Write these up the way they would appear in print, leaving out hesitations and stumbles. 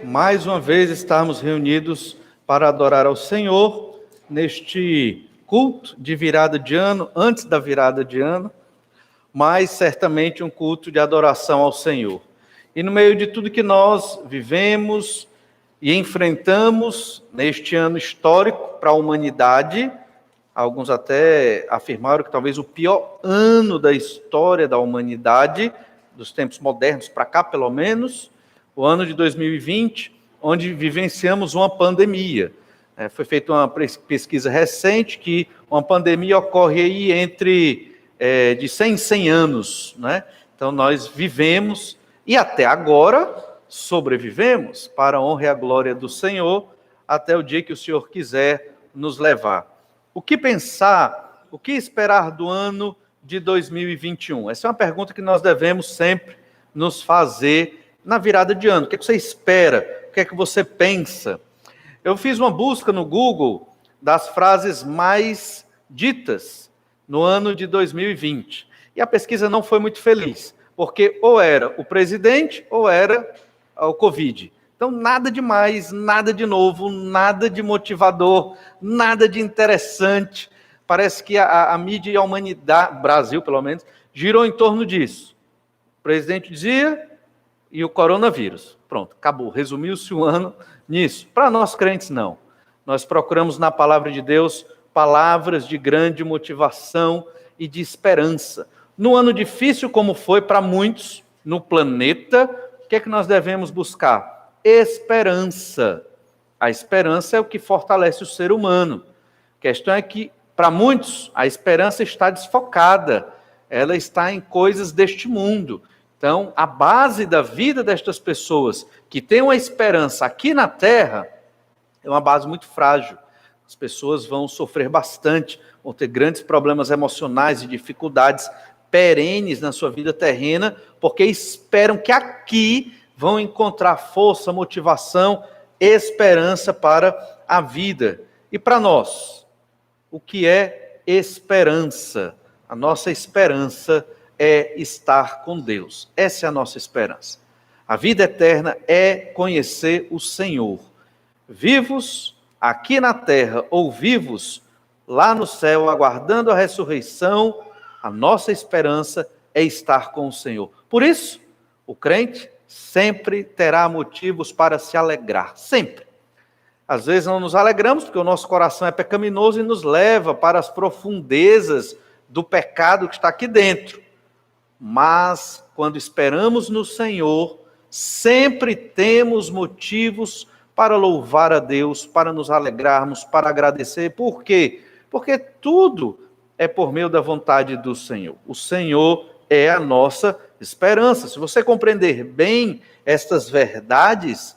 Mais uma vez estarmos reunidos para adorar ao Senhor neste culto de virada de ano, antes da virada de ano, mas certamente um culto de adoração ao Senhor. E no meio de tudo que nós vivemos e enfrentamos neste ano histórico para a humanidade, alguns até afirmaram que talvez o pior ano da história da humanidade, dos tempos modernos para cá pelo menos, o ano de 2020, onde vivenciamos uma pandemia. Foi feita uma pesquisa recente que uma pandemia ocorre aí entre de 100 em 100 anos, né? Então nós vivemos e até agora sobrevivemos para a honra e a glória do Senhor até o dia que o Senhor quiser nos levar. O que pensar, o que esperar do ano de 2021? Essa é uma pergunta que nós devemos sempre nos fazer na virada de ano. O que é que você espera? O que é que você pensa? Eu fiz uma busca no Google das frases mais ditas no ano de 2020. E a pesquisa não foi muito feliz, porque ou era o presidente ou era o Covid. Então, nada demais, nada de novo, nada de motivador, nada de interessante. Parece que a mídia e a humanidade, Brasil pelo menos, girou em torno disso. O presidente dizia e o coronavírus. Pronto, acabou. Resumiu-se o ano nisso. Para nós crentes, não. Nós procuramos na palavra de Deus palavras de grande motivação e de esperança. No ano difícil como foi para muitos no planeta, o que é que nós devemos buscar? Esperança. A esperança é o que fortalece o ser humano. A questão é que, para muitos, a esperança está desfocada. Ela está em coisas deste mundo. Então, a base da vida destas pessoas que têm uma esperança aqui na Terra é uma base muito frágil. As pessoas vão sofrer bastante, vão ter grandes problemas emocionais e dificuldades perenes na sua vida terrena, porque esperam que aqui vão encontrar força, motivação, esperança para a vida. E para nós, o que é esperança? A nossa esperança é estar com Deus. Essa é a nossa esperança. A vida eterna é conhecer o Senhor. Vivos aqui na terra ou vivos lá no céu, aguardando a ressurreição, a nossa esperança é estar com o Senhor. Por isso, o crente sempre terá motivos para se alegrar. Sempre. Às vezes não nos alegramos porque o nosso coração é pecaminoso e nos leva para as profundezas do pecado que está aqui dentro. Mas, quando esperamos no Senhor, sempre temos motivos para louvar a Deus, para nos alegrarmos, para agradecer. Por quê? Porque tudo é por meio da vontade do Senhor. O Senhor é a nossa esperança. Se você compreender bem estas verdades,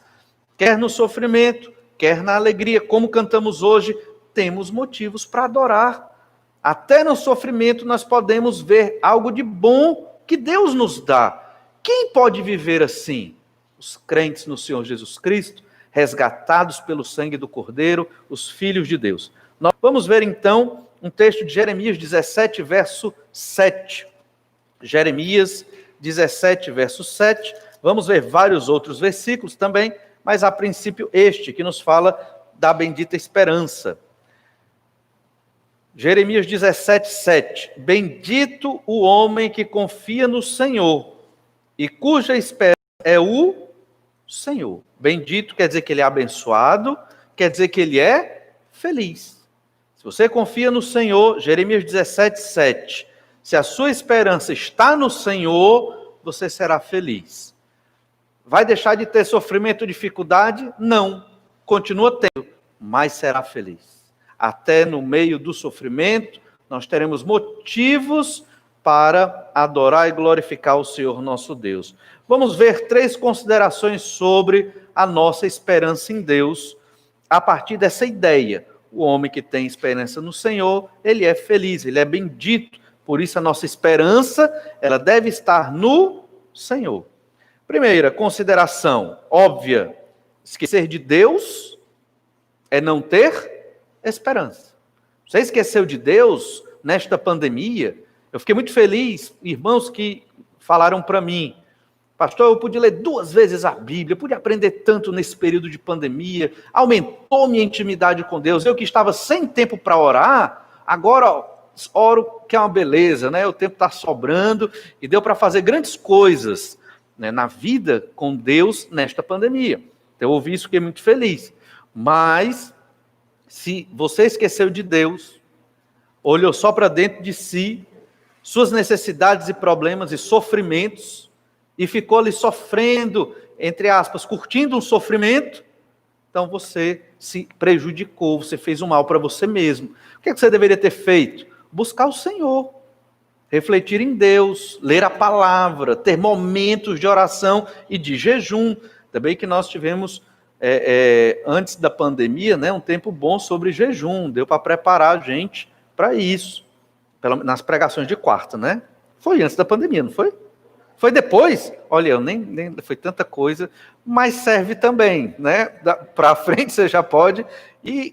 quer no sofrimento, quer na alegria, como cantamos hoje, temos motivos para adorar. Até no sofrimento nós podemos ver algo de bom que Deus nos dá. Quem pode viver assim? Os crentes no Senhor Jesus Cristo, resgatados pelo sangue do Cordeiro, os filhos de Deus. Nós vamos ver então um texto de Jeremias 17, verso 7. Jeremias 17, verso 7. Vamos ver vários outros versículos também, mas a princípio este, que nos fala da bendita esperança. Jeremias 17, 7. Bendito o homem que confia no Senhor e cuja esperança é o Senhor. Bendito quer dizer que ele é abençoado, quer dizer que ele é feliz. Se você confia no Senhor, Jeremias 17, 7. Se a sua esperança está no Senhor, você será feliz. Vai deixar de ter sofrimento e dificuldade? Não. Continua tendo, mas será feliz. Até no meio do sofrimento, nós teremos motivos para adorar e glorificar o Senhor nosso Deus. Vamos ver 3 considerações sobre a nossa esperança em Deus, a partir dessa ideia. O homem que tem esperança no Senhor, ele é feliz, ele é bendito. Por isso a nossa esperança, ela deve estar no Senhor. Primeira consideração óbvia, esquecer de Deus é não ter esperança. Você esqueceu de Deus nesta pandemia? Eu fiquei muito feliz, irmãos que falaram para mim, Pastor, eu pude ler 2 vezes a Bíblia, pude aprender tanto nesse período de pandemia, aumentou minha intimidade com Deus. Eu que estava sem tempo para orar, agora oro que é uma beleza, né? O tempo está sobrando e deu para fazer grandes coisas, né, na vida com Deus nesta pandemia. Então, eu ouvi isso e fiquei muito feliz. Mas, se você esqueceu de Deus, olhou só para dentro de si, suas necessidades e problemas e sofrimentos, e ficou ali sofrendo, entre aspas, curtindo um sofrimento, então você se prejudicou, você fez um mal para você mesmo. O que você deveria ter feito? Buscar o Senhor, refletir em Deus, ler a palavra, ter momentos de oração e de jejum. Também que nós tivemos, antes da pandemia, né, um tempo bom sobre jejum, deu para preparar a gente para isso, nas pregações de quarta, né? Foi antes da pandemia, não foi? Foi depois? Olha, eu nem foi tanta coisa, mas serve também, né? Para frente você já pode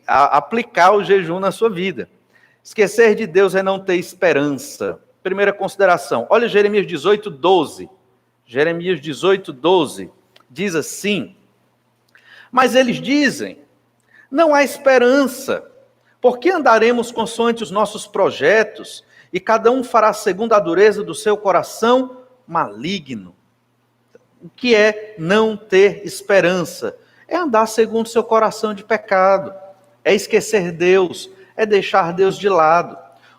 aplicar o jejum na sua vida. Esquecer de Deus é não ter esperança. Primeira consideração, olha Jeremias 18:12. Jeremias 18:12 diz assim: mas eles dizem, não há esperança, por que andaremos consoante os nossos projetos, e cada um fará segundo a dureza do seu coração maligno? O que é não ter esperança? É andar segundo o seu coração de pecado, é esquecer Deus, é deixar Deus de lado.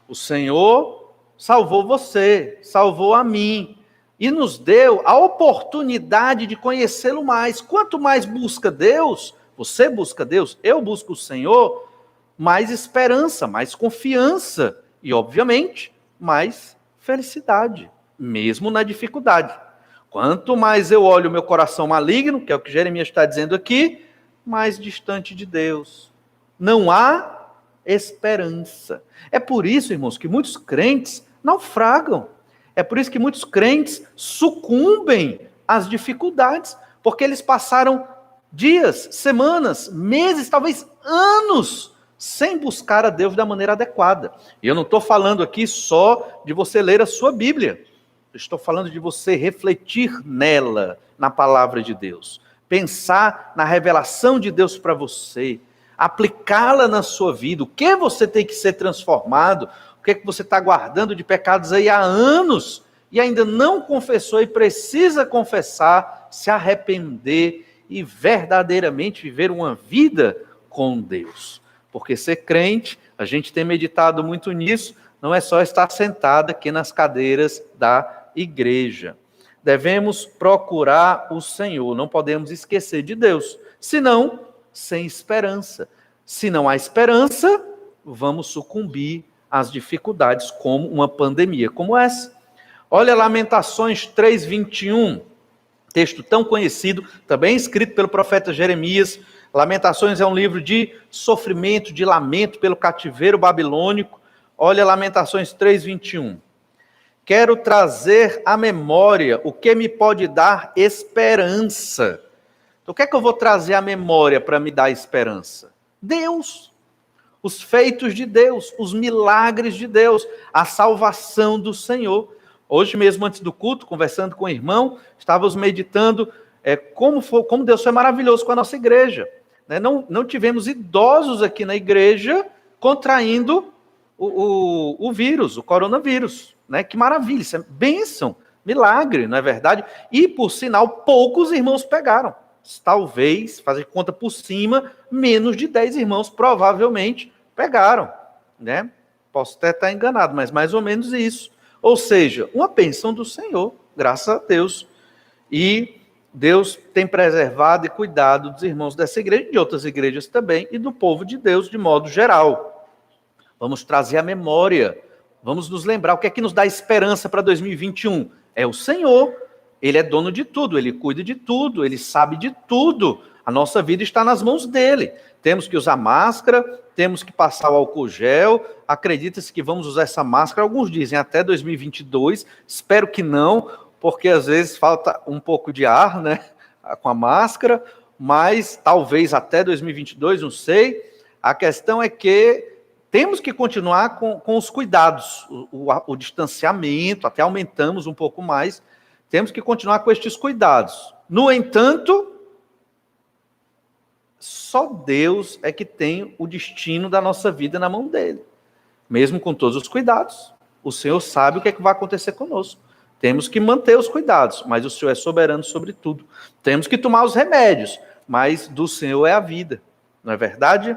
O Senhor salvou você, salvou a mim, e nos deu a oportunidade de conhecê-lo mais. Quanto mais busca Deus, você busca Deus, eu busco o Senhor, mais esperança, mais confiança e, obviamente, mais felicidade, mesmo na dificuldade. Quanto mais eu olho o meu coração maligno, que é o que Jeremias está dizendo aqui, mais distante de Deus. Não há esperança. É por isso, irmãos, que muitos crentes naufragam. É por isso que muitos crentes sucumbem às dificuldades, porque eles passaram dias, semanas, meses, talvez anos, sem buscar a Deus da maneira adequada. E eu não estou falando aqui só de você ler a sua Bíblia. Eu estou falando de você refletir nela, na palavra de Deus. Pensar na revelação de Deus para você. Aplicá-la na sua vida. O que você tem que ser transformado? O que você está guardando de pecados aí há anos e ainda não confessou e precisa confessar, se arrepender e verdadeiramente viver uma vida com Deus. Porque ser crente, a gente tem meditado muito nisso, não é só estar sentado aqui nas cadeiras da igreja. Devemos procurar o Senhor, não podemos esquecer de Deus, senão, sem esperança. Se não há esperança, vamos sucumbir às dificuldades, como uma pandemia como essa. Olha Lamentações 3:21, texto tão conhecido, também escrito pelo profeta Jeremias. Lamentações é um livro de sofrimento, de lamento pelo cativeiro babilônico. Olha Lamentações 3:21. Quero trazer à memória o que me pode dar esperança. Então, o que é que eu vou trazer à memória para me dar esperança? Deus, os feitos de Deus, os milagres de Deus, a salvação do Senhor. Hoje mesmo, antes do culto, conversando com o irmão, estávamos meditando como Deus foi maravilhoso com a nossa igreja. Não tivemos idosos aqui na igreja contraindo o vírus, o coronavírus. Que maravilha, isso é bênção, milagre, não é verdade? E, por sinal, poucos irmãos pegaram. Talvez, fazer conta por cima, menos de 10 irmãos provavelmente pegaram. Posso até estar enganado, mas mais ou menos isso. Ou seja, uma bênção do Senhor, graças a Deus. E Deus tem preservado e cuidado dos irmãos dessa igreja, de outras igrejas também, e do povo de Deus de modo geral. Vamos trazer a memória, vamos nos lembrar o que é que nos dá esperança para 2021. É o Senhor, Ele é dono de tudo, Ele cuida de tudo, Ele sabe de tudo. A nossa vida está nas mãos dEle. Temos que usar máscara, temos que passar o álcool gel, acredita-se que vamos usar essa máscara, alguns dizem até 2022, espero que não, porque às vezes falta um pouco de ar, com a máscara, mas talvez até 2022, não sei. A questão é que temos que continuar com os cuidados, o distanciamento, até aumentamos um pouco mais, Temos que continuar com estes cuidados. No entanto, só Deus é que tem o destino da nossa vida na mão dele. Mesmo com todos os cuidados, o Senhor sabe o que é que vai acontecer conosco. Temos que manter os cuidados, mas o Senhor é soberano sobre tudo. Temos que tomar os remédios, mas do Senhor é a vida. Não é verdade?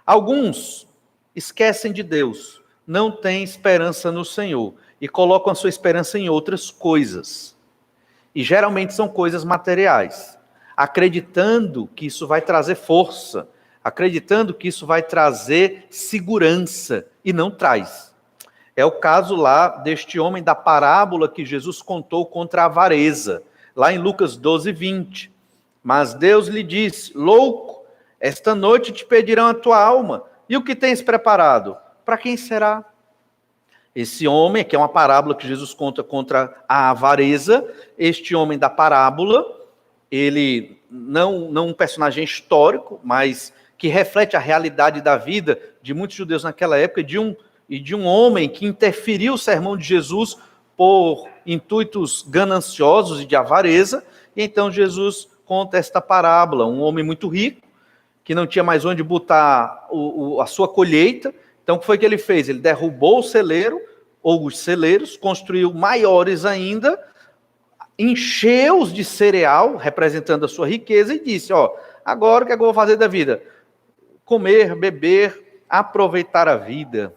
Alguns esquecem de Deus, não têm esperança no Senhor e colocam a sua esperança em outras coisas. E geralmente são coisas materiais, acreditando que isso vai trazer força, acreditando que isso vai trazer segurança, e não traz. É o caso lá deste homem da parábola que Jesus contou contra a avareza, lá em Lucas 12, 20. Mas Deus lhe disse: louco, esta noite te pedirão a tua alma, e o que tens preparado? Para quem será? Esse homem, que é uma parábola que Jesus conta contra a avareza, este homem da parábola, ele não um personagem histórico, mas que reflete a realidade da vida de muitos judeus naquela época, de um homem que interferiu o sermão de Jesus por intuitos gananciosos e de avareza. E então Jesus conta esta parábola, um homem muito rico, que não tinha mais onde botar a sua colheita. Então o que foi que ele fez? Ele derrubou o celeiro, ou os celeiros, construiu maiores ainda, encheu-os de cereal, representando a sua riqueza, e disse: agora o que é que eu vou fazer da vida? Comer, beber, aproveitar a vida.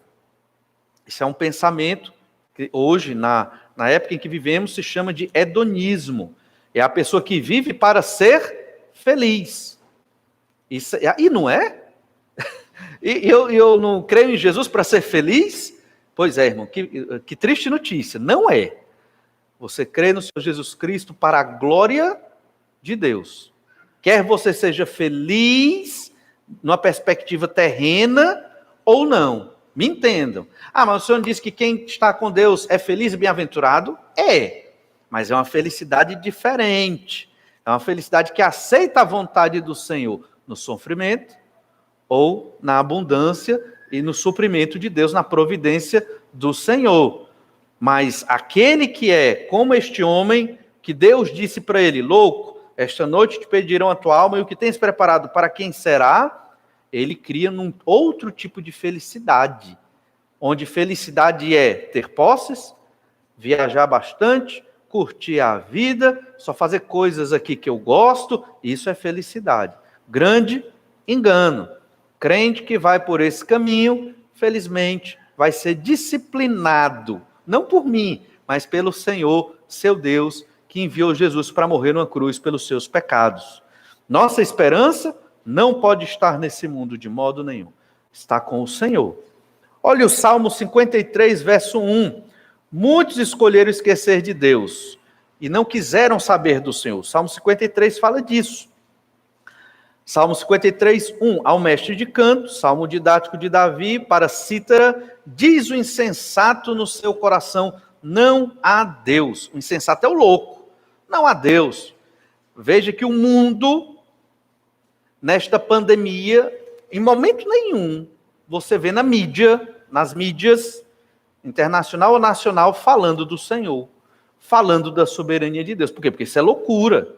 Isso é um pensamento que hoje, na época em que vivemos, se chama de hedonismo. É a pessoa que vive para ser feliz. Isso, e não é? E eu não creio em Jesus para ser feliz? Pois é, irmão, que triste notícia. Não é. Você crê no Senhor Jesus Cristo para a glória de Deus. Quer você seja feliz numa perspectiva terrena ou não. Me entendam. Mas o Senhor disse que quem está com Deus é feliz e bem-aventurado? É. Mas é uma felicidade diferente. É uma felicidade que aceita a vontade do Senhor no sofrimento ou na abundância e no suprimento de Deus, na providência do Senhor. Mas aquele que é como este homem, que Deus disse para ele: louco, esta noite te pedirão a tua alma, e o que tens preparado para quem será? Ele cria num outro tipo de felicidade, onde felicidade é ter posses, viajar bastante, curtir a vida, só fazer coisas aqui que eu gosto. Isso é felicidade. Grande engano. Crente que vai por esse caminho, felizmente, vai ser disciplinado, não por mim, mas pelo Senhor, seu Deus, que enviou Jesus para morrer numa cruz pelos seus pecados. Nossa esperança não pode estar nesse mundo de modo nenhum. Está com o Senhor. Olha o Salmo 53, verso 1. Muitos escolheram esquecer de Deus e não quiseram saber do Senhor. Salmo 53 fala disso. Salmo 53, 1, ao mestre de canto, salmo didático de Davi, para cítara, diz o insensato no seu coração: não há Deus. O insensato é o louco, não há Deus. Veja que o mundo, nesta pandemia, em momento nenhum, você vê na mídia, nas mídias, internacional ou nacional, falando do Senhor, falando da soberania de Deus. Por quê? Porque isso é loucura.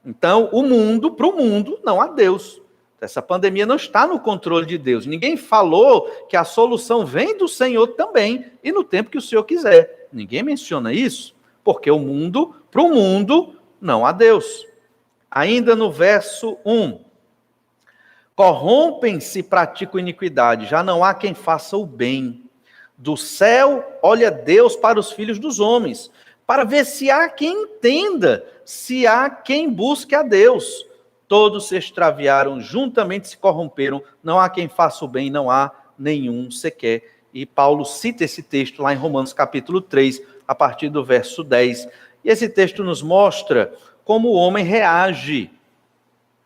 Então, para o mundo, não há Deus. Essa pandemia não está no controle de Deus. Ninguém falou que a solução vem do Senhor também, e no tempo que o Senhor quiser. Ninguém menciona isso, porque para o mundo, não há Deus. Ainda no verso 1. Corrompem-se e praticam iniquidade, já não há quem faça o bem. Do céu, olha Deus para os filhos dos homens, para ver se há quem entenda, se há quem busque a Deus. Todos se extraviaram, juntamente se corromperam, não há quem faça o bem, não há nenhum sequer. E Paulo cita esse texto lá em Romanos capítulo 3, a partir do verso 10. E esse texto nos mostra como o homem reage,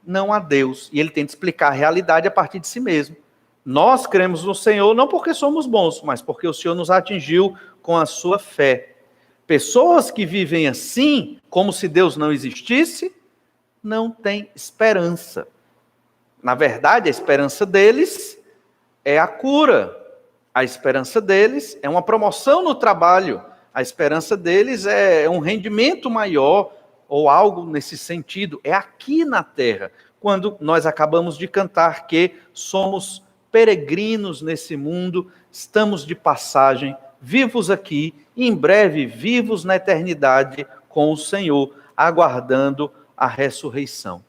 não a Deus. E ele tenta explicar a realidade a partir de si mesmo. Nós cremos no Senhor não porque somos bons, mas porque o Senhor nos atingiu com a sua fé. Pessoas que vivem assim, como se Deus não existisse, não têm esperança. Na verdade, a esperança deles é a cura. A esperança deles é uma promoção no trabalho. A esperança deles é um rendimento maior, ou algo nesse sentido, é aqui na terra. Quando nós acabamos de cantar que somos peregrinos nesse mundo, estamos de passagem, vivos aqui, e em breve vivos na eternidade com o Senhor, aguardando a ressurreição.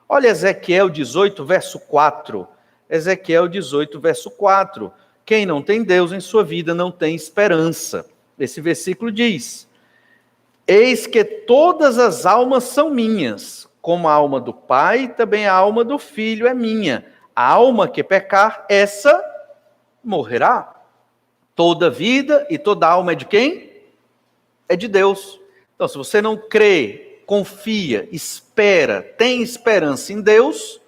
Olha Ezequiel 18, verso 4. Ezequiel 18, verso 4. Quem não tem Deus em sua vida não tem esperança. Esse versículo diz: eis que todas as almas são minhas, como a alma do Pai, também a alma do Filho é minha. A alma que pecar, essa morrerá. Toda vida e toda alma é de quem? É de Deus. Então, se você não crê, confia, espera, tem esperança em Deus,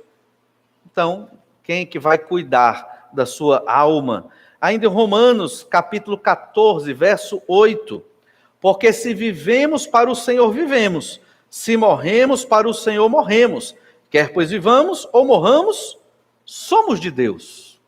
então, quem é que vai cuidar da sua alma? Ainda em Romanos, capítulo 14, verso 8. Porque se vivemos para o Senhor, vivemos. Se morremos para o Senhor, morremos. Quer pois vivamos ou morramos, somos de Deus.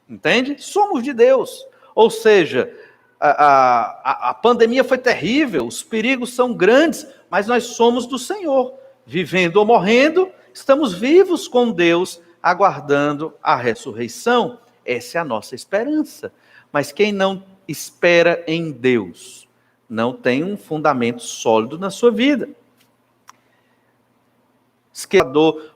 Entende? Somos de Deus. Ou seja, a pandemia foi terrível, os perigos são grandes, mas nós somos do Senhor. Vivendo ou morrendo, estamos vivos com Deus, aguardando a ressurreição. Essa é a nossa esperança. Mas quem não espera em Deus, não tem um fundamento sólido na sua vida.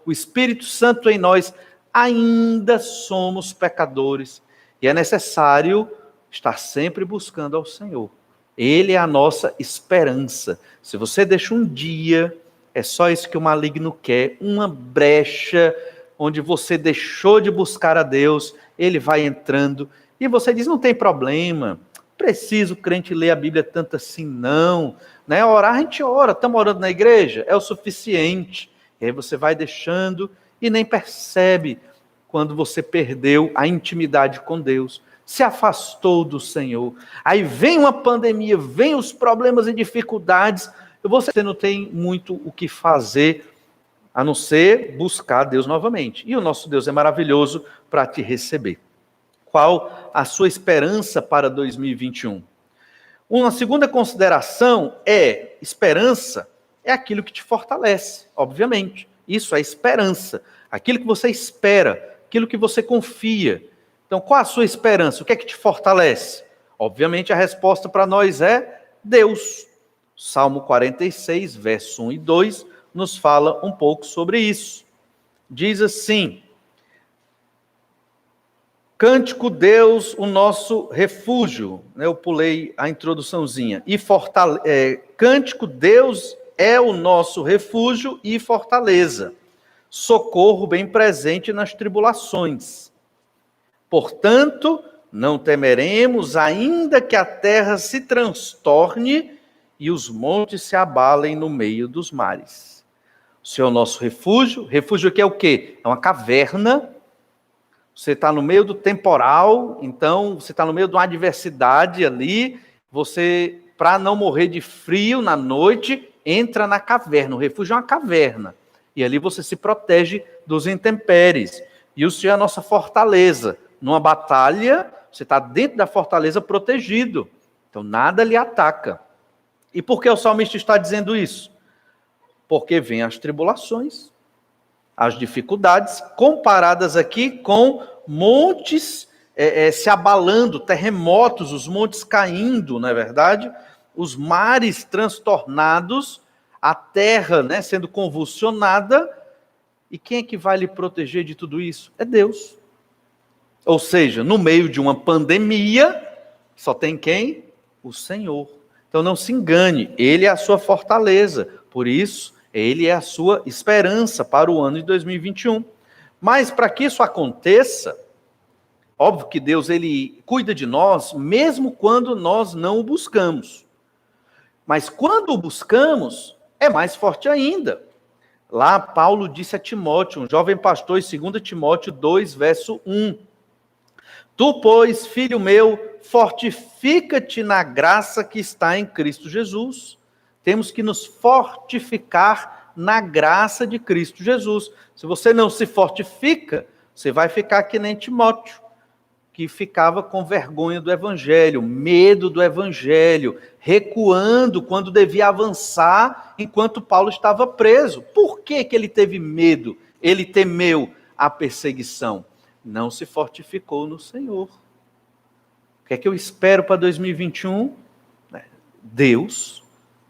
O Espírito Santo em nós, ainda somos pecadores. E é necessário estar sempre buscando ao Senhor. Ele é a nossa esperança. Se você deixa um dia, é só isso que o maligno quer, uma brecha onde você deixou de buscar a Deus, ele vai entrando, e você diz, não tem problema, preciso o crente ler a Bíblia tanto assim, não. Né? Orar, a gente ora, estamos orando na igreja, é o suficiente. E aí você vai deixando e nem percebe quando você perdeu a intimidade com Deus, se afastou do Senhor. Aí vem uma pandemia, vem os problemas e dificuldades, e você não tem muito o que fazer, a não ser buscar Deus novamente. E o nosso Deus é maravilhoso para te receber. Qual a sua esperança para 2021? Uma segunda consideração é, esperança é aquilo que te fortalece, obviamente. Isso é esperança, aquilo que você espera, aquilo que você confia. Então, qual a sua esperança? O que é que te fortalece? Obviamente, a resposta para nós é Deus. Salmo 46, verso 1 e 2, nos fala um pouco sobre isso. Diz assim: Cântico Deus, o nosso refúgio. Eu pulei a introduçãozinha. Cântico Deus é o nosso refúgio e fortaleza. Socorro bem presente nas tribulações. Portanto, não temeremos, ainda que a terra se transtorne e os montes se abalem no meio dos mares. O Senhor é o nosso refúgio. Refúgio aqui é o quê? É uma caverna. Você está no meio do temporal, então você está no meio de uma adversidade ali. Você, para não morrer de frio na noite, entra na caverna. O refúgio é uma caverna. E ali você se protege dos intempéries. E o Senhor é a nossa fortaleza. Numa batalha, você está dentro da fortaleza protegido. Então nada lhe ataca. E por que o salmista está dizendo isso? Porque vêm as tribulações, as dificuldades, comparadas aqui com montes se abalando, terremotos, os montes caindo, não é verdade? Os mares transtornados, a terra, né, sendo convulsionada. E quem é que vai lhe proteger de tudo isso? É Deus. Ou seja, no meio de uma pandemia, só tem quem? O Senhor. Então não se engane, Ele é a sua fortaleza. Por isso, Ele é a sua esperança para o ano de 2021. Mas para que isso aconteça, óbvio que Deus ele cuida de nós, mesmo quando nós não o buscamos. Mas quando o buscamos, é mais forte ainda. Lá Paulo disse a Timóteo, um jovem pastor, em 2 Timóteo 2, verso 1. Tu, pois, filho meu, fortifica-te na graça que está em Cristo Jesus. Temos que nos fortificar na graça de Cristo Jesus. Se você não se fortifica, você vai ficar que nem Timóteo, que ficava com vergonha do evangelho, medo do evangelho, recuando quando devia avançar enquanto Paulo estava preso. Por que que ele teve medo? Ele temeu a perseguição. Não se fortificou no Senhor. O que é que eu espero para 2021? Deus,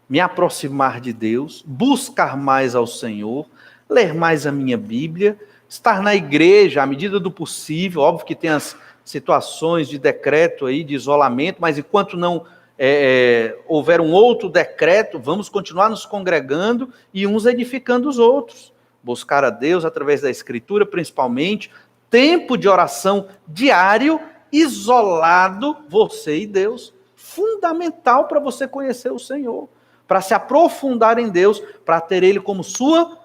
me aproximar de Deus, buscar mais ao Senhor, ler mais a minha Bíblia, estar na igreja à medida do possível. Óbvio que tem as situações de decreto aí, de isolamento, mas enquanto não houver um outro decreto, vamos continuar nos congregando e uns edificando os outros. Buscar a Deus através da Escritura, principalmente, tempo de oração diário, isolado, você e Deus. Fundamental para você conhecer o Senhor, para se aprofundar em Deus, para ter Ele como sua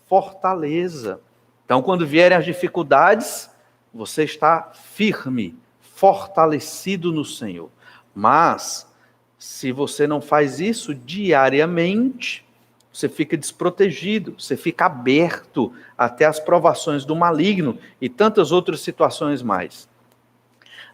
fortaleza. Então, quando vierem as dificuldades, você está firme, fortalecido no Senhor. Mas, se você não faz isso diariamente, você fica desprotegido, você fica aberto até as provações do maligno e tantas outras situações mais.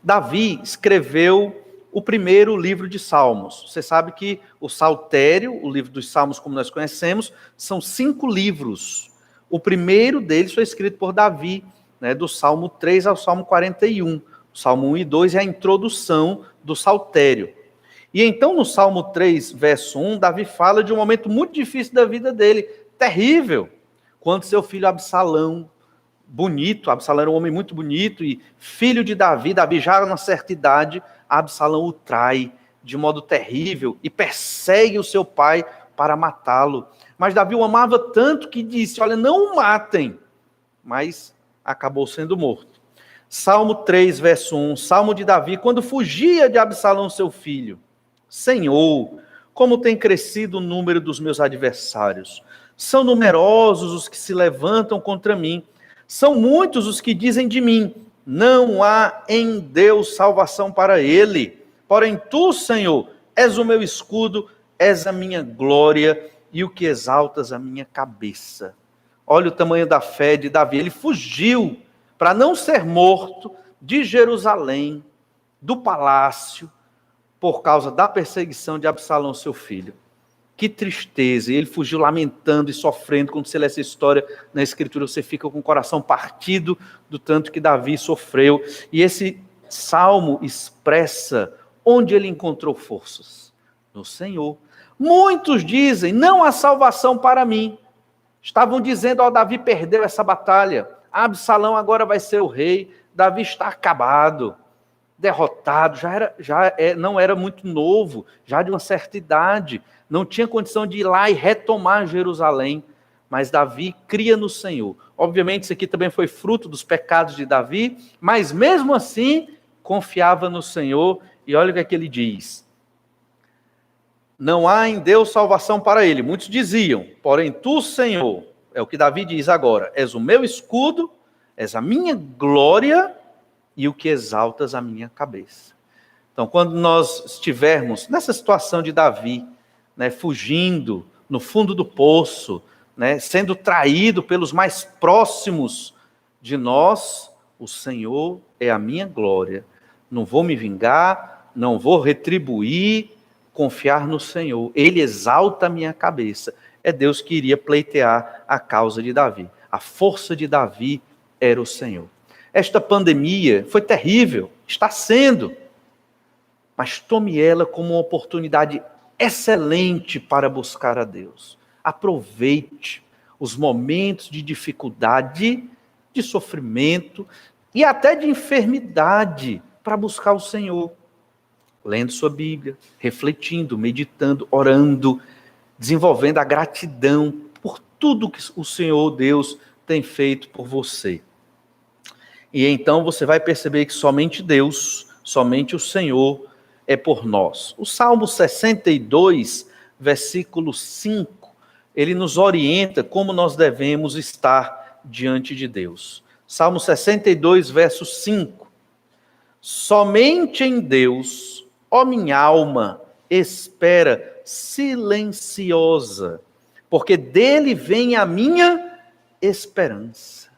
Davi escreveu o primeiro livro de Salmos. Você sabe que o Saltério, o livro dos Salmos como nós conhecemos, são 5 livros. O primeiro deles foi escrito por Davi, do Salmo 3 ao Salmo 41. O Salmo 1 e 2 é a introdução do Saltério. E então no Salmo 3, verso 1, Davi fala de um momento muito difícil da vida dele, terrível, quando seu filho Absalão, bonito, Absalão era um homem muito bonito e filho de Davi, Davi já na certa idade, Absalão o trai de modo terrível e persegue o seu pai para matá-lo. Mas Davi o amava tanto que disse, olha, não o matem, mas acabou sendo morto. Salmo 3, verso 1, Salmo de Davi, quando fugia de Absalão, seu filho. Senhor, como tem crescido o número dos meus adversários. São numerosos os que se levantam contra mim. São muitos os que dizem de mim, não há em Deus salvação para ele. Porém tu, Senhor, és o meu escudo, és a minha glória e o que exaltas a minha cabeça. Olha o tamanho da fé de Davi. Ele fugiu para não ser morto de Jerusalém, do palácio, por causa da perseguição de Absalão, seu filho. Que tristeza. E ele fugiu lamentando e sofrendo. Quando você lê essa história na Escritura, você fica com o coração partido do tanto que Davi sofreu. E esse salmo expressa onde ele encontrou forças. No Senhor. Muitos dizem, não há salvação para mim. Estavam dizendo, Davi perdeu essa batalha. Absalão agora vai ser o rei. Davi está acabado, derrotado. Não era muito novo, já de uma certa idade. Não tinha condição de ir lá e retomar Jerusalém. Mas Davi cria no Senhor. Obviamente isso aqui também foi fruto dos pecados de Davi, mas mesmo assim confiava no Senhor. E olha o que ele diz. Não há em Deus salvação para ele. Muitos diziam, porém tu, Senhor, é o que Davi diz agora, és o meu escudo, és a minha glória e o que exaltas a minha cabeça. Então, quando nós estivermos nessa situação de Davi, fugindo no fundo do poço, sendo traído pelos mais próximos de nós, o Senhor é a minha glória. Não vou me vingar, não vou retribuir, confiar no Senhor. Ele exalta a minha cabeça. É Deus que iria pleitear a causa de Davi. A força de Davi era o Senhor. Esta pandemia foi terrível, está sendo, mas tome ela como uma oportunidade excelente para buscar a Deus. Aproveite os momentos de dificuldade, de sofrimento e até de enfermidade para buscar o Senhor. Lendo sua Bíblia, refletindo, meditando, orando, desenvolvendo a gratidão por tudo que o Senhor Deus tem feito por você. E então você vai perceber que somente Deus, somente o Senhor é por nós. O Salmo 62, versículo 5, ele nos orienta como nós devemos estar diante de Deus. Salmo 62, verso 5. Somente em Deus, ó minha alma, espera silenciosa, porque dele vem a minha esperança.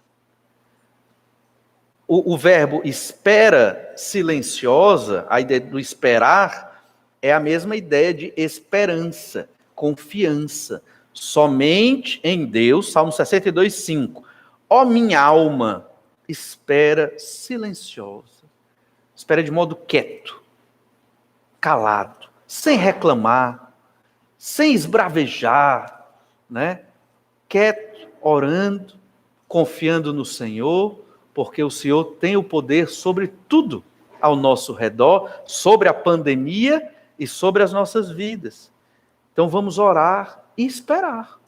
o verbo espera silenciosa, a ideia do esperar, é a mesma ideia de esperança, confiança. Somente em Deus, Salmo 62, 5. Ó minha alma, espera silenciosa. Espera de modo quieto, calado, sem reclamar, sem esbravejar, né? Quieto, orando, confiando no Senhor, porque o Senhor tem o poder sobre tudo ao nosso redor, sobre a pandemia e sobre as nossas vidas. Então vamos orar e esperar.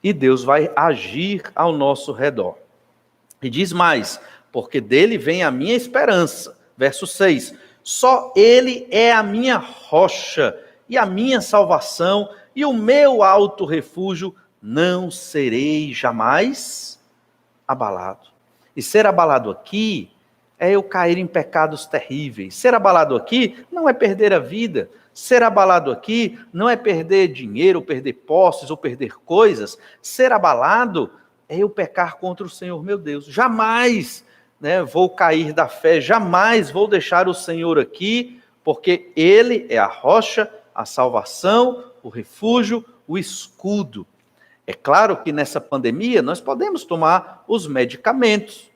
E Deus vai agir ao nosso redor. E diz mais, porque dele vem a minha esperança. Verso 6. Só ele é a minha rocha e a minha salvação e o meu alto refúgio, não serei jamais abalado. E ser abalado aqui é eu cair em pecados terríveis. Ser abalado aqui não é perder a vida. Ser abalado aqui não é perder dinheiro, ou perder posses, ou perder coisas. Ser abalado é eu pecar contra o Senhor meu Deus. Jamais, vou cair da fé, jamais vou deixar o Senhor aqui, porque Ele é a rocha, a salvação, o refúgio, o escudo. É claro que nessa pandemia nós podemos tomar os medicamentos,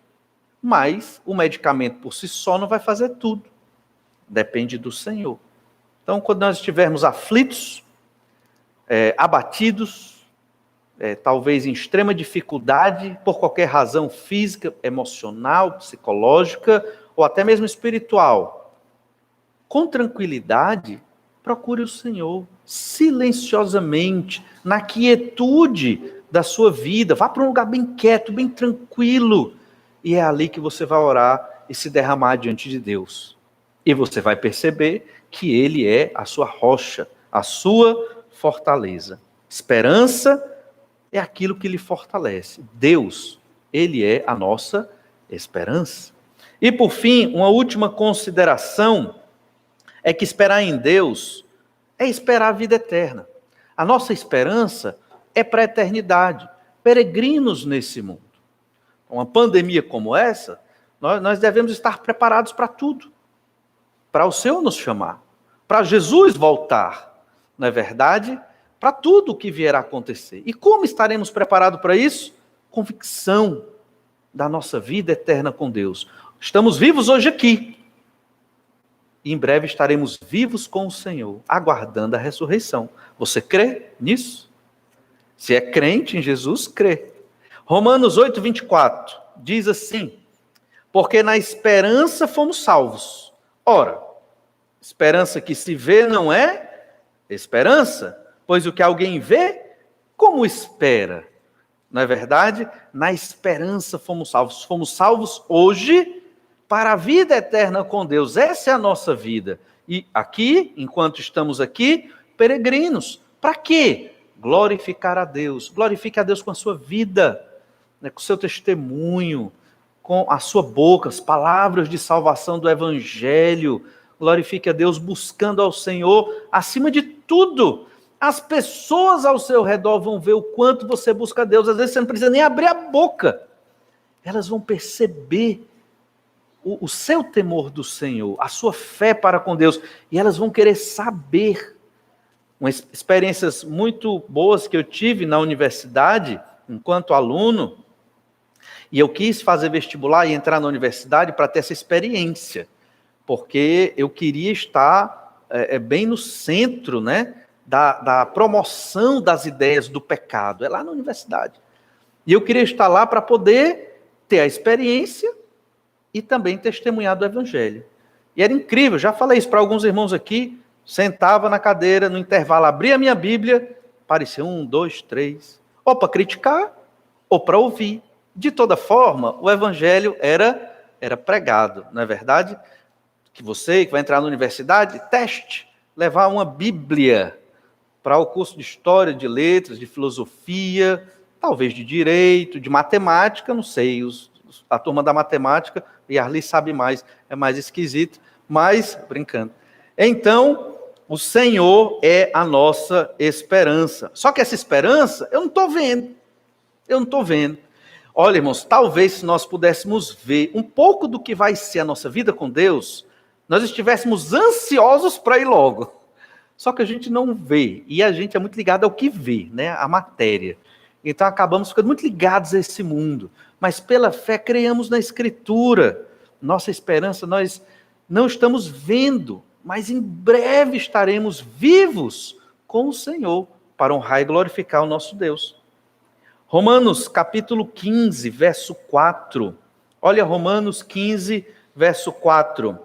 mas o medicamento por si só não vai fazer tudo. Depende do Senhor. Então, quando nós estivermos aflitos, abatidos, talvez em extrema dificuldade, por qualquer razão física, emocional, psicológica, ou até mesmo espiritual, com tranquilidade, procure o Senhor, silenciosamente, na quietude da sua vida. Vá para um lugar bem quieto, bem tranquilo, e é ali que você vai orar e se derramar diante de Deus. E você vai perceber que Ele é a sua rocha, a sua fortaleza. Esperança é aquilo que lhe fortalece. Deus, Ele é a nossa esperança. E por fim, uma última consideração é que esperar em Deus é esperar a vida eterna. A nossa esperança é para a eternidade, peregrinos nesse mundo. Uma pandemia como essa, nós devemos estar preparados para tudo, para o Senhor nos chamar, para Jesus voltar, não é verdade? Para tudo o que vier a acontecer. E como estaremos preparados para isso? Convicção da nossa vida eterna com Deus. Estamos vivos hoje aqui. E em breve estaremos vivos com o Senhor, aguardando a ressurreição. Você crê nisso? Se é crente em Jesus, crê. Romanos 8, 24 diz assim: porque na esperança fomos salvos. Ora, esperança que se vê não é esperança, pois o que alguém vê, como espera? Não é verdade? Na esperança fomos salvos. Fomos salvos hoje para a vida eterna com Deus. Essa é a nossa vida. E aqui, enquanto estamos aqui, peregrinos. Para quê? Glorificar a Deus. Glorifique a Deus com a sua vida, com o seu testemunho, com a sua boca, as palavras de salvação do Evangelho. Glorifique a Deus buscando ao Senhor acima de tudo. As pessoas ao seu redor vão ver o quanto você busca a Deus. Às vezes você não precisa nem abrir a boca. Elas vão perceber o seu temor do Senhor, a sua fé para com Deus. E elas vão querer saber. Experiências muito boas que eu tive na universidade, enquanto aluno. E eu quis fazer vestibular e entrar na universidade para ter essa experiência. Porque eu queria estar bem no centro, da promoção das ideias do pecado. É lá na universidade. E eu queria estar lá para poder ter a experiência e também testemunhar do Evangelho. E era incrível, já falei isso para alguns irmãos aqui, sentava na cadeira, no intervalo, abria a minha Bíblia, aparecia 1, 2, 3, ou para criticar, ou para ouvir. De toda forma, o Evangelho era pregado, não é verdade? Que você que vai entrar na universidade, teste, levar uma Bíblia para o curso de História, de Letras, de Filosofia, talvez de Direito, de Matemática, não sei, a turma da Matemática, e Arli sabe mais, é mais esquisito, mas, brincando. Então, o Senhor é a nossa esperança. Só que essa esperança, eu não estou vendo. Olha, irmãos, talvez se nós pudéssemos ver um pouco do que vai ser a nossa vida com Deus, nós estivéssemos ansiosos para ir logo. Só que a gente não vê, e a gente é muito ligado ao que vê, né? A matéria. Então acabamos ficando muito ligados a esse mundo. Mas pela fé criamos na Escritura. Nossa esperança, nós não estamos vendo, mas em breve estaremos vivos com o Senhor para honrar e glorificar o nosso Deus. Romanos capítulo 15, verso 4. Olha Romanos 15, verso 4.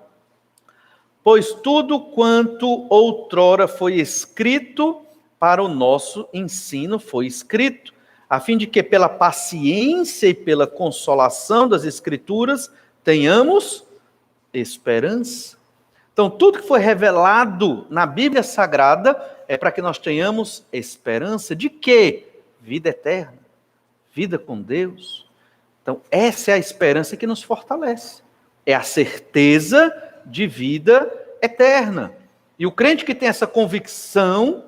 Pois tudo quanto outrora foi escrito para o nosso ensino foi escrito, a fim de que pela paciência e pela consolação das Escrituras tenhamos esperança. Então, tudo que foi revelado na Bíblia Sagrada é para que nós tenhamos esperança de quê? Vida eterna, vida com Deus. Então, essa é a esperança que nos fortalece. É a certeza de vida eterna. E o crente que tem essa convicção,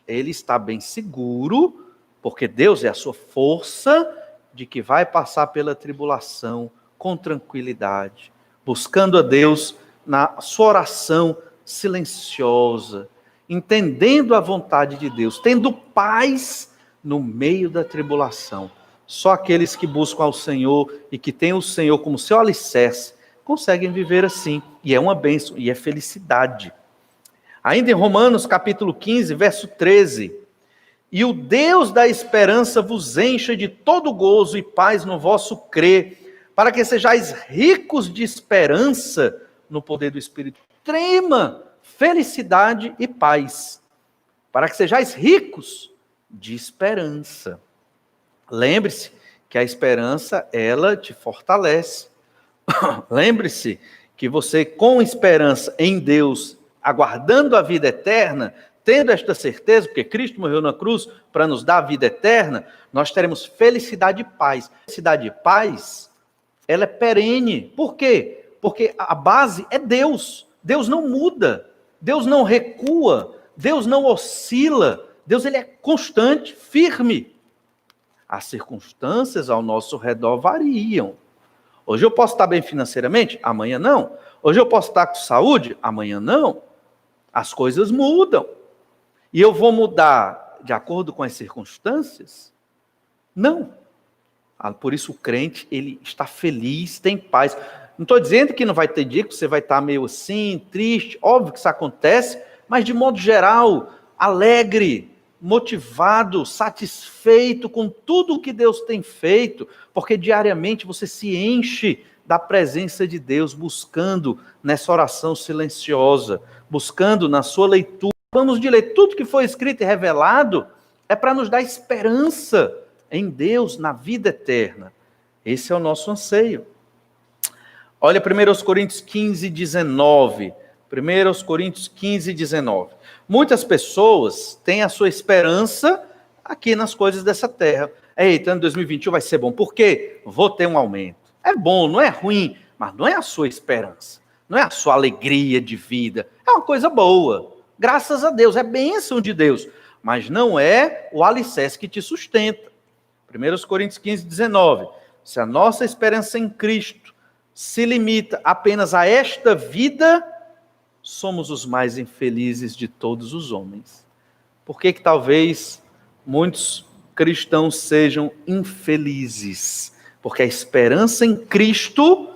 ele está bem seguro, porque Deus é a sua força, de que vai passar pela tribulação com tranquilidade, buscando a Deus na sua oração silenciosa, entendendo a vontade de Deus, tendo paz no meio da tribulação. Só aqueles que buscam ao Senhor e que têm o Senhor como seu alicerce, conseguem viver assim, e é uma bênção, e é felicidade. Ainda em Romanos capítulo 15, verso 13, e o Deus da esperança vos encha de todo gozo e paz no vosso crer, para que sejais ricos de esperança no poder do Espírito. Extrema felicidade e paz, para que sejais ricos de esperança. Lembre-se que a esperança, ela te fortalece. Lembre-se que você, com esperança em Deus, aguardando a vida eterna, tendo esta certeza, porque Cristo morreu na cruz para nos dar a vida eterna, nós teremos felicidade e paz. Felicidade e paz, ela é perene. Por quê? Porque a base é Deus. Deus não muda, Deus não recua, Deus não oscila, Deus ele é constante, firme. As circunstâncias ao nosso redor variam. Hoje eu posso estar bem financeiramente, amanhã não. Hoje eu posso estar com saúde, amanhã não. As coisas mudam. E eu vou mudar de acordo com as circunstâncias? Não. Por isso o crente, ele está feliz, tem paz. Não estou dizendo que não vai ter dia que você vai estar meio assim, triste. Óbvio que isso acontece, mas de modo geral, alegre, motivado, satisfeito com tudo o que Deus tem feito, porque diariamente você se enche da presença de Deus, buscando nessa oração silenciosa, buscando na sua leitura. Vamos de ler tudo que foi escrito e revelado, é para nos dar esperança em Deus, na vida eterna. Esse é o nosso anseio. Olha 1 Coríntios 15, 19. 1 Coríntios 15, 19. Muitas pessoas têm a sua esperança aqui nas coisas dessa terra. Eita, ano 2021 vai ser bom. Por quê? Vou ter um aumento. É bom, não é ruim, mas não é a sua esperança. Não é a sua alegria de vida. É uma coisa boa. Graças a Deus, é bênção de Deus. Mas não é o alicerce que te sustenta. 1 Coríntios 15, 19. Se a nossa esperança em Cristo se limita apenas a esta vida, somos os mais infelizes de todos os homens. Por que talvez muitos cristãos sejam infelizes? Porque a esperança em Cristo,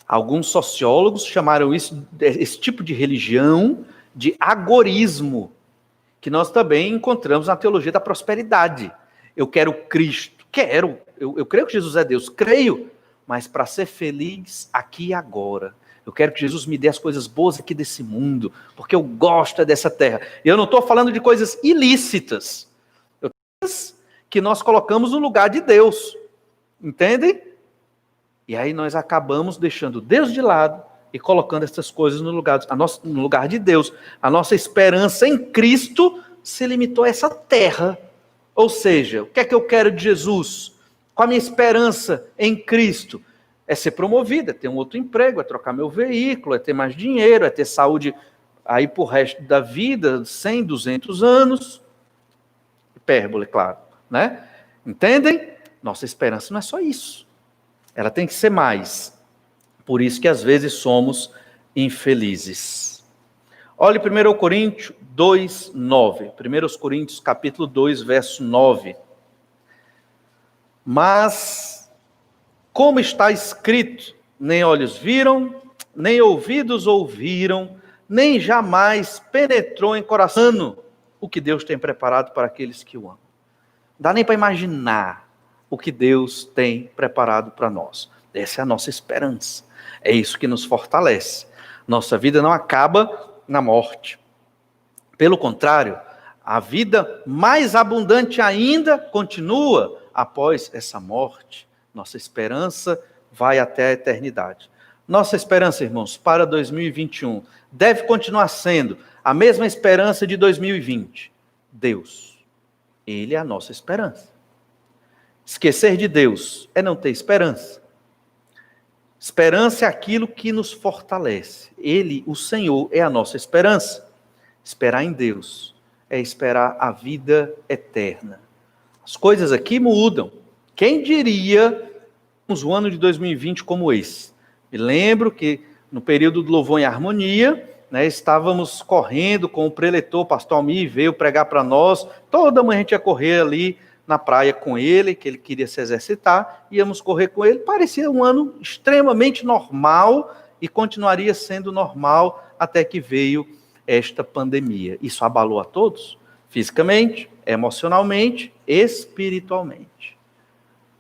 alguns sociólogos chamaram isso, esse tipo de religião, de agorismo, que nós também encontramos na teologia da prosperidade. Eu quero Cristo, eu creio que Jesus é Deus, creio, mas para ser feliz aqui e agora. Eu quero que Jesus me dê as coisas boas aqui desse mundo, porque eu gosto dessa terra. E eu não estou falando de coisas ilícitas, coisas que nós colocamos no lugar de Deus, entendem? E aí nós acabamos deixando Deus de lado e colocando essas coisas no lugar de Deus. A nossa esperança em Cristo se limitou a essa terra. Ou seja, o que é que eu quero de Jesus? Com a minha esperança em Cristo? É ser promovido, é ter um outro emprego, é trocar meu veículo, é ter mais dinheiro, é ter saúde aí pro resto da vida, 100, 200 anos. Hipérbole, claro, né? Entendem? Nossa esperança não é só isso. Ela tem que ser mais. Por isso que às vezes somos infelizes. Olhe 1 Coríntios 2, 9. 1 Coríntios capítulo 2, verso 9. Mas, como está escrito, nem olhos viram, nem ouvidos ouviram, nem jamais penetrou em coração o que Deus tem preparado para aqueles que o amam. Não dá nem para imaginar o que Deus tem preparado para nós. Essa é a nossa esperança. É isso que nos fortalece. Nossa vida não acaba na morte. Pelo contrário, a vida mais abundante ainda continua após essa morte. Nossa esperança vai até a eternidade. Nossa esperança, irmãos, para 2021 deve continuar sendo a mesma esperança de 2020. Deus. Ele é a nossa esperança. Esquecer de Deus é não ter esperança. Esperança é aquilo que nos fortalece. Ele, o Senhor, é a nossa esperança. Esperar em Deus é esperar a vida eterna. As coisas aqui mudam. Quem diria o ano de 2020 como esse? Me lembro que no período do Louvor em Harmonia, estávamos correndo com o preletor, pastor Almir, veio pregar para nós. Toda manhã a gente ia correr ali na praia com ele, que ele queria se exercitar, íamos correr com ele. Parecia um ano extremamente normal e continuaria sendo normal até que veio esta pandemia. Isso abalou a todos, fisicamente, emocionalmente, espiritualmente.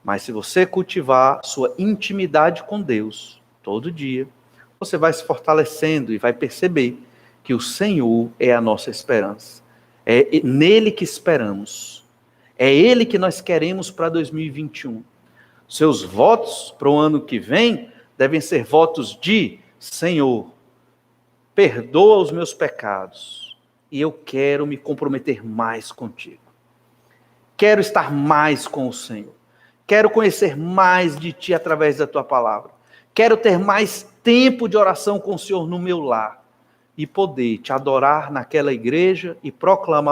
Mas se você cultivar sua intimidade com Deus todo dia, você vai se fortalecendo e vai perceber que o Senhor é a nossa esperança. É nele que esperamos. É Ele que nós queremos para 2021. Seus votos para o ano que vem devem ser votos de: Senhor, perdoa os meus pecados e eu quero me comprometer mais contigo. Quero estar mais com o Senhor. Quero conhecer mais de Ti através da Tua palavra. Quero ter mais tempo de oração com o Senhor no meu lar e poder Te adorar naquela igreja e proclamar